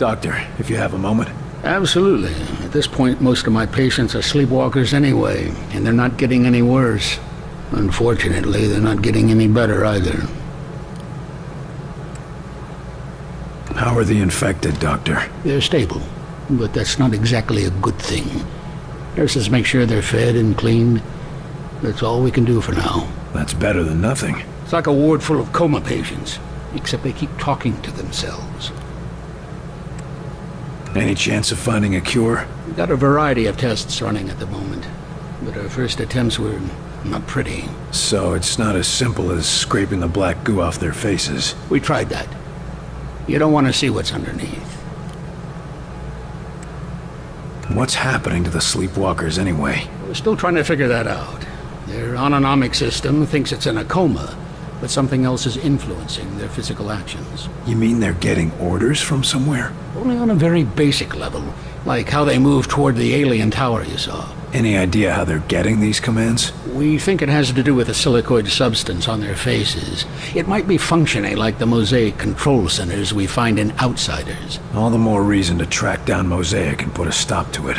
Doctor, if you have a moment. Absolutely. At this point, most of my patients are sleepwalkers anyway, and they're not getting any worse. Unfortunately, they're not getting any better either. How are the infected, Doctor? They're stable, but that's not exactly a good thing. Nurses make sure they're fed and cleaned. That's all we can do for now. That's better than nothing. It's like a ward full of coma patients, except they keep talking to themselves. Any chance of finding a cure? We've got a variety of tests running at the moment, but our first attempts were not pretty. So it's not as simple as scraping the black goo off their faces. We tried that. You don't want to see what's underneath. What's happening to the sleepwalkers anyway? We're still trying to figure that out. Their autonomic system thinks it's in a coma, but something else is influencing their physical actions. You mean they're getting orders from somewhere? Only on a very basic level, like how they move toward the alien tower you saw. Any idea how they're getting these commands? We think it has to do with the silicoid substance on their faces. It might be functioning like the Mosaic control centers we find in Outsiders. All the more reason to track down Mosaic and put a stop to it.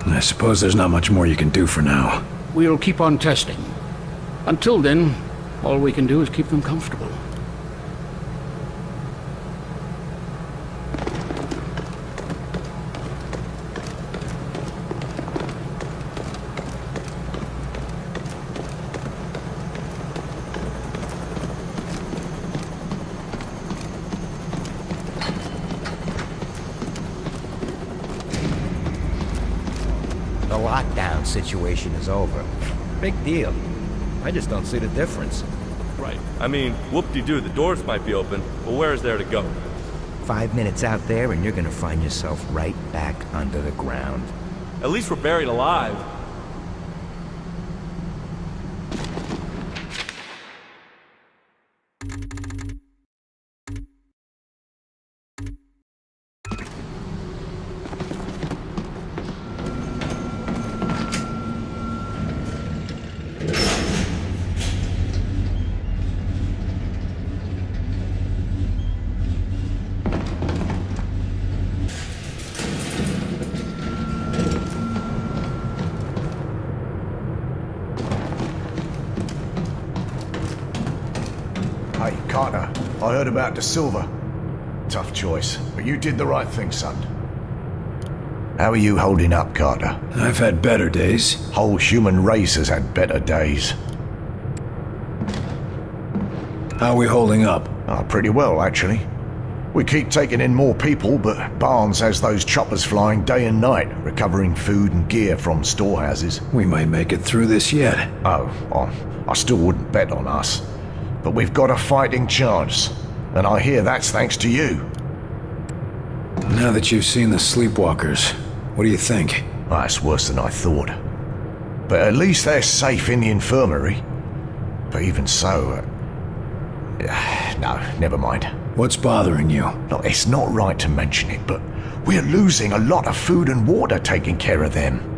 I suppose there's not much more you can do for now. We'll keep on testing. Until then, all we can do is keep them comfortable. The lockdown situation is over. Big deal. I just don't see the difference. Right. I mean, whoop-de-doo, the doors might be open, but where is there to go? 5 minutes out there and you're gonna find yourself right back under the ground. At least we're buried alive. Hey, Carter, I heard about De Silva. Tough choice, but you did the right thing, son. How are you holding up, Carter? I've had better days. Whole human race has had better days. How are we holding up? Oh, pretty well, actually. We keep taking in more people, but Barnes has those choppers flying day and night, recovering food and gear from storehouses. We might make it through this yet. Oh, well, I still wouldn't bet on us. But we've got a fighting chance, and I hear that's thanks to you. Now that you've seen the sleepwalkers, what do you think? Well, that's worse than I thought. But at least they're safe in the infirmary. But even so... no, never mind. What's bothering you? Look, it's not right to mention it, but we're losing a lot of food and water taking care of them.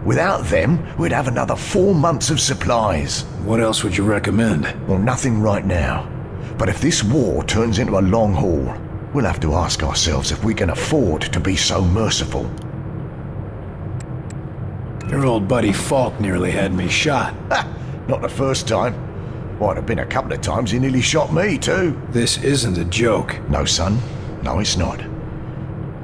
Without them, we'd have another 4 months of supplies. What else would you recommend? Well, nothing right now. But if this war turns into a long haul, we'll have to ask ourselves if we can afford to be so merciful. Your old buddy Falk nearly had me shot. Ha! Not the first time. Well, it'd have been a couple of times he nearly shot me, too. This isn't a joke. No, son. No, it's not.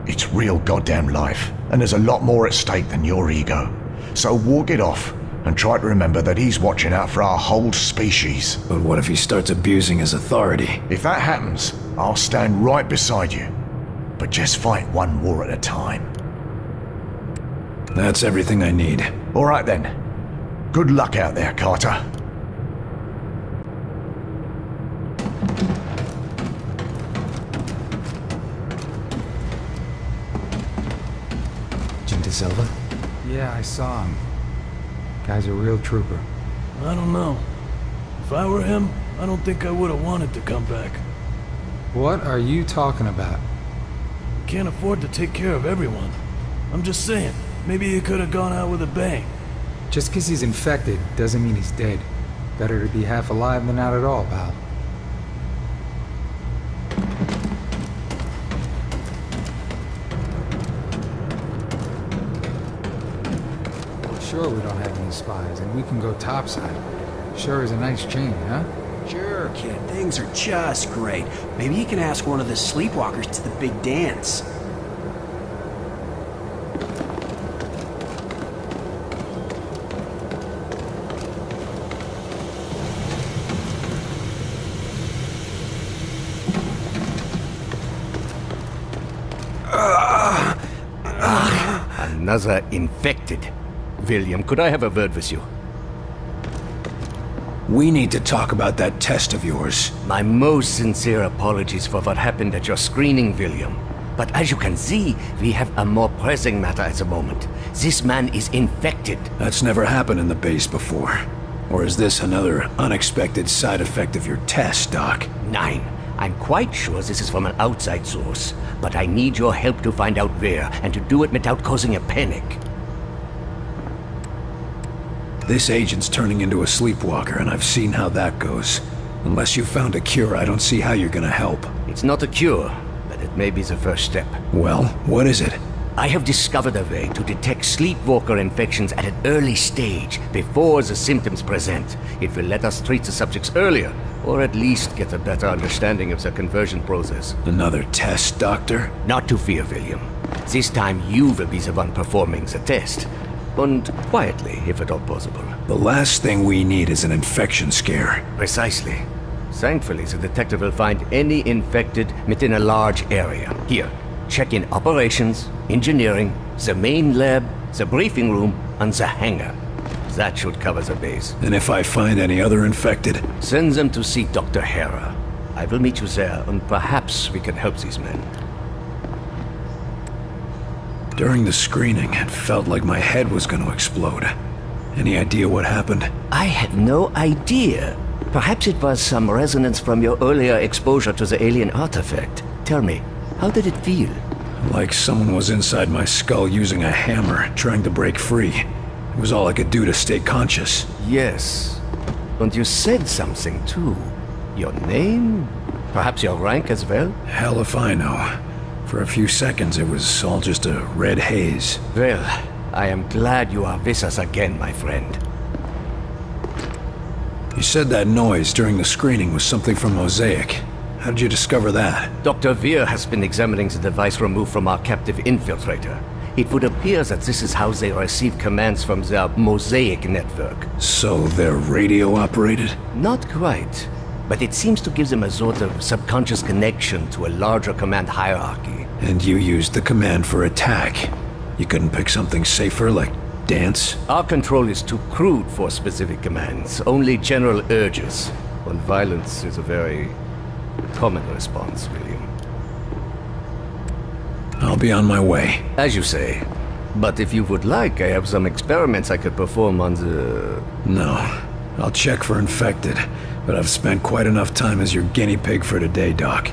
It's real goddamn life, and there's a lot more at stake than your ego. So walk it off, and try to remember that he's watching out for our whole species. But what if he starts abusing his authority? If that happens, I'll stand right beside you. But just fight one war at a time. That's everything I need. All right then. Good luck out there, Carter. De Silva? Yeah, I saw him. Guy's a real trooper. I don't know. If I were him, I don't think I would have wanted to come back. What are you talking about? Can't afford to take care of everyone. I'm just saying, maybe he could have gone out with a bang. Just 'cause he's infected doesn't mean he's dead. Better to be half alive than not at all, pal. sure we don't have any spies, and we can go topside. Sure is a nice change, huh? Sure, kid. Things are just great. Maybe you can ask one of the sleepwalkers to the big dance. Another infected. William, could I have a word with you? We need to talk about that test of yours. My most sincere apologies for what happened at your screening, William. But as you can see, we have a more pressing matter at the moment. This man is infected. That's never happened in the base before. Or is this another unexpected side effect of your test, Doc? Nine. I'm quite sure this is from an outside source, but I need your help to find out where, and to do it without causing a panic. This agent's turning into a sleepwalker, and I've seen how that goes. Unless you've found a cure, I don't see how you're gonna help. It's not a cure, but it may be the first step. Well, what is it? I have discovered a way to detect sleepwalker infections at an early stage, before the symptoms present. It will let us treat the subjects earlier, or at least get a better understanding of the conversion process. Another test, Doctor? Not to fear, William. This time you will be the one performing the test. And quietly, if at all possible. The last thing we need is an infection scare. Precisely. Thankfully, the detective will find any infected within a large area. Here, check in operations, engineering, the main lab, the briefing room, and the hangar. That should cover the base. And if I find any other infected? Send them to see Dr. Hera. I will meet you there, and perhaps we can help these men. During the screening, it felt like my head was going to explode. Any idea what happened? I have no idea. Perhaps it was some resonance from your earlier exposure to the alien artifact. Tell me, how did it feel? Like someone was inside my skull using a hammer, trying to break free. It was all I could do to stay conscious. Yes. And you said something, too. Your name? Perhaps your rank as well? Hell if I know. For a few seconds, it was all just a red haze. Well, I am glad you are with us again, my friend. You said that noise during the screening was something from Mosaic. How did you discover that? Dr. Veer has been examining the device removed from our captive infiltrator. It would appear that this is how they receive commands from their Mosaic network. So they're radio-operated? Not quite. But it seems to give them a sort of subconscious connection to a larger command hierarchy. And you used the command for attack. You couldn't pick something safer, like dance? Our control is too crude for specific commands, only general urges. And violence is a very common response, William. I'll be on my way. As you say. But if you would like, I have some experiments I could perform on the... No. I'll check for infected, but I've spent quite enough time as your guinea pig for today, Doc.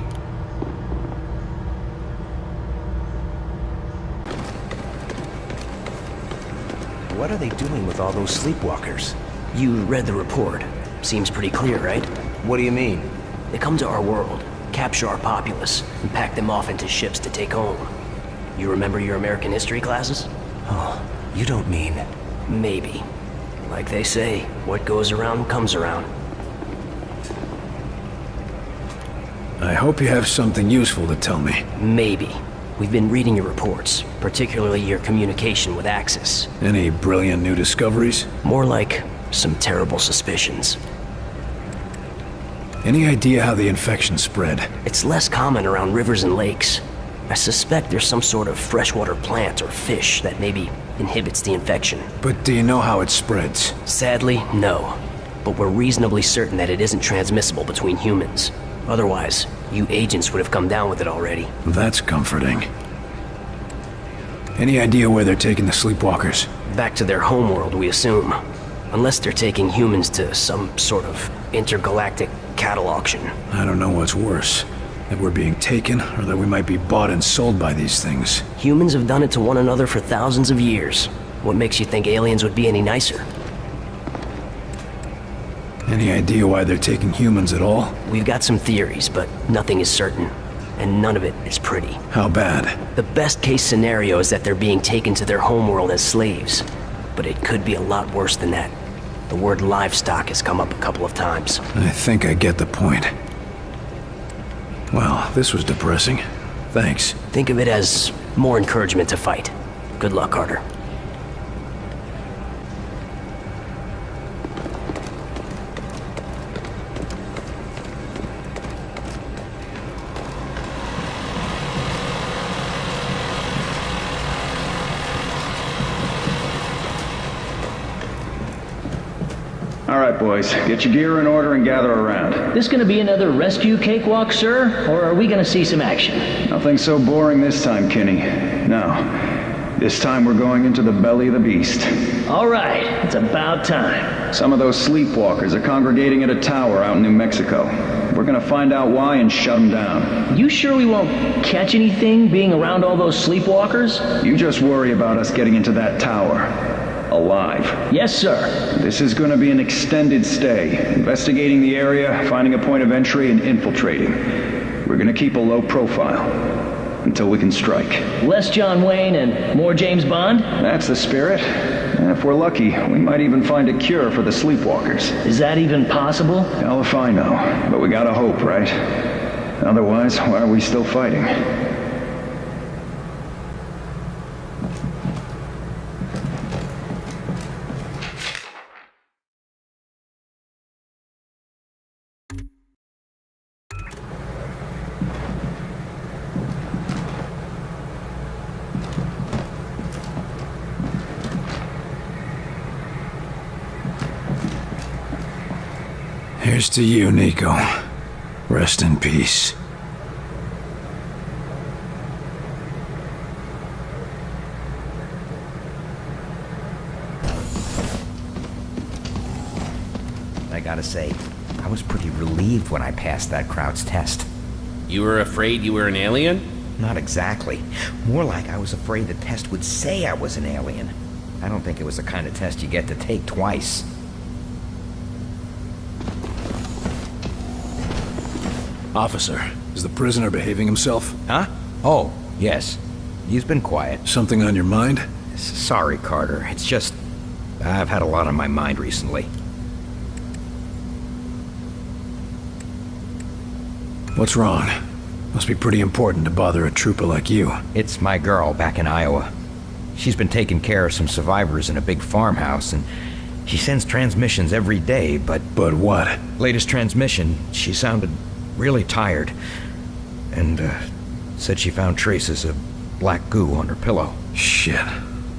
What are they doing with all those sleepwalkers? You read the report. Seems pretty clear, right? What do you mean? They come to our world, capture our populace, and pack them off into ships to take home. You remember your American history classes? Oh, you don't mean... Maybe. Like they say, what goes around comes around. I hope you have something useful to tell me. Maybe. We've been reading your reports, particularly your communication with Axis. Any brilliant new discoveries? More like some terrible suspicions. Any idea how the infection spread? It's less common around rivers and lakes. I suspect there's some sort of freshwater plant or fish that maybe inhibits the infection. But do you know how it spreads? Sadly, no. But we're reasonably certain that it isn't transmissible between humans. Otherwise, you agents would have come down with it already. That's comforting. Any idea where they're taking the sleepwalkers? Back to their homeworld, we assume. Unless they're taking humans to some sort of intergalactic cattle auction. I don't know what's worse. That we're being taken, or that we might be bought and sold by these things. Humans have done it to one another for thousands of years. What makes you think aliens would be any nicer? Any idea why they're taking humans at all? We've got some theories, but nothing is certain. And none of it is pretty. How bad? The best case scenario is that they're being taken to their homeworld as slaves. but it could be a lot worse than that. The word livestock has come up a couple of times. I think I get the point. Well, this was depressing. Thanks. Think of it as more encouragement to fight. Good luck, Carter. All right, boys. Get your gear in order and gather around. This gonna be another rescue cakewalk, sir? Or are we gonna see some action? Nothing so boring this time, Kinney. No. This time we're going into the belly of the beast. All right, it's about time. Some of those sleepwalkers are congregating at a tower out in New Mexico. We're gonna find out why and shut them down. You sure we won't catch anything being around all those sleepwalkers? You just worry about us getting into that tower. Alive. Yes, sir. This is going to be an extended stay. Investigating the area, finding a point of entry, and infiltrating. We're going to keep a low profile until we can strike. Less John Wayne and more James Bond? That's the spirit. And if we're lucky, we might even find a cure for the sleepwalkers. Is that even possible? Hell if I know. But we gotta hope, right? Otherwise, why are we still fighting? Here's to you, Nico. Rest in peace. I gotta say, I was pretty relieved when I passed that Kraut's test. You were afraid you were an alien? Not exactly. More like I was afraid the test would say I was an alien. I don't think it was the kind of test you get to take twice. Officer, is the prisoner behaving himself? Huh? Oh, yes. He's been quiet. Something on your mind? Sorry, Carter. It's just... I've had a lot on my mind recently. What's wrong? Must be pretty important to bother a trooper like you. It's my girl back in Iowa. She's been taking care of some survivors in a big farmhouse, and she sends transmissions every day, but... But what? Latest transmission, she sounded really tired, and said she found traces of black goo on her pillow. Shit.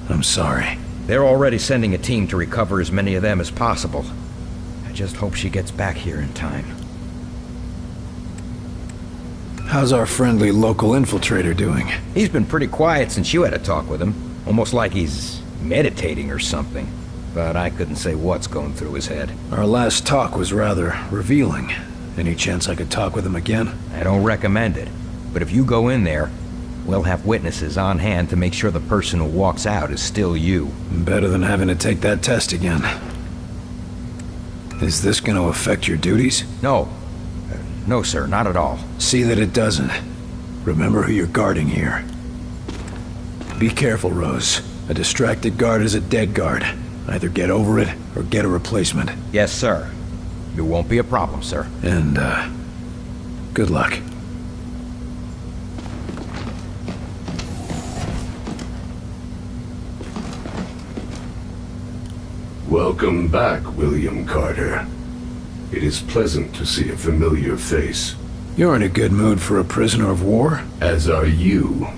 I'm sorry. They're already sending a team to recover as many of them as possible. I just hope she gets back here in time. How's our friendly local infiltrator doing? He's been pretty quiet since you had a talk with him. Almost like he's meditating or something. But I couldn't say what's going through his head. Our last talk was rather revealing. Any chance I could talk with him again? I don't recommend it. But if you go in there, we'll have witnesses on hand to make sure the person who walks out is still you. Better than having to take that test again. Is this going to affect your duties? No. No, sir, not at all. See that it doesn't. Remember who you're guarding here. Be careful, Rose. A distracted guard is a dead guard. Either get over it, or get a replacement. Yes, sir. It won't be a problem, sir. And, good luck. Welcome back, William Carter. It is pleasant to see a familiar face. You're in a good mood for a prisoner of war? As are you.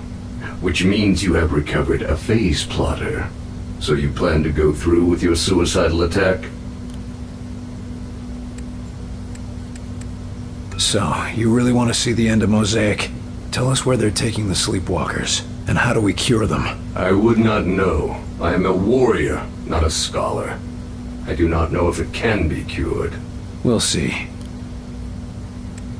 Which means you have recovered a phase plotter. So you plan to go through with your suicidal attack? So, you really want to see the end of Mosaic? Tell us where they're taking the sleepwalkers, and how do we cure them? I would not know. I am a warrior, not a scholar. I do not know if it can be cured. We'll see.